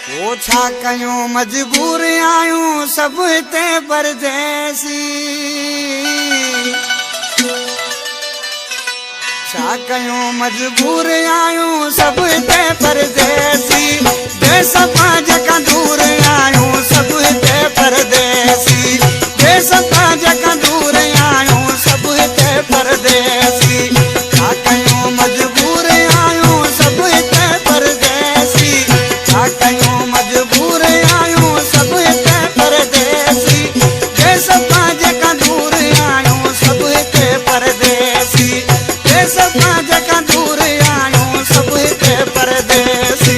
वो छा कयूं मजबूर आयूं सब हिते परदेसी छा कयूं मजबूर आयूं सब हिते परदेसी देश पांच का दूर आयूं सब हिते परदेसी देश पांच का दूर आयूं सब हिते परदेसी छा कयूं मजबूर आयूं सब हिते परदेसी छा कयूं मजबूर आयूं सब हिते परदेसी देश पांच का दूर आयूं सब हिते परदेसी देश पांच का दूर आयूं सब हिते परदेसी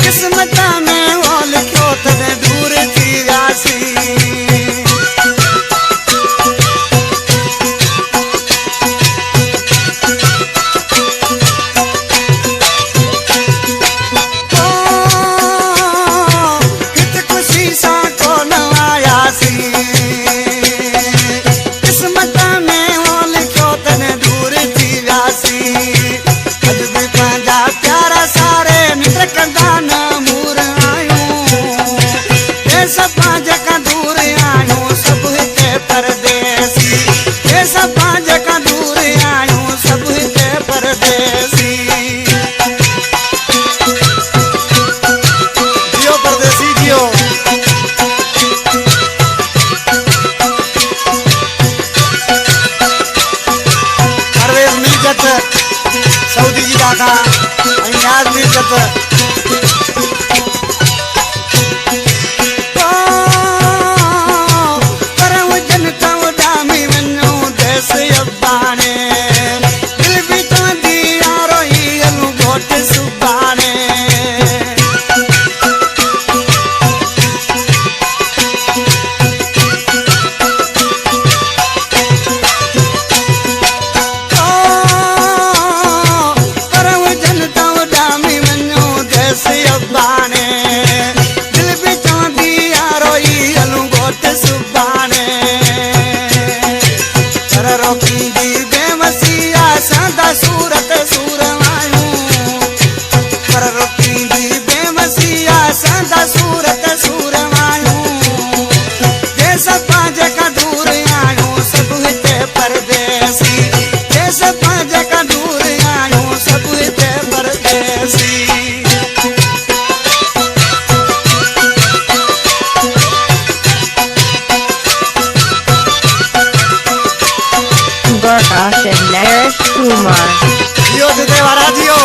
किस्मत में वो लिखो तने दूर थी वियासी हित खुशी सां कोन आयासी किस्मत में वो लिखो तने दूर थी वियासी अॼु बि पंहिंजा प्यारा सारे मित्र कंदा न मूर आयूं देश पांच का दूर आयूं सब हिते परदेसी देश पांच का दूर आयूं सब हिते परदेसी जियो परदेसी जियो परवेज़ मिल्कत सऊदी जी दादा नियाज़ मिल्कत पर हुजनि त उॾामी वञूं देस अबाणे दिलि बि चवंदी यारो ई हलूं घोट सुभाणे सुभाणे दिलि बि चवंदी यारो ई हलूं घोट सुभाणे पर रोकींदी बेमसी असां सूरत सूर आयूं पर रोकींदी बेमसी असां सूरत सूर आयूं देश पांच का दूर आयूं सब हिते परदेसी देश पांच का दूर आयूं सब हिते परदेसी Prakash and Naresh Kumar. जियो जिते वारा जियो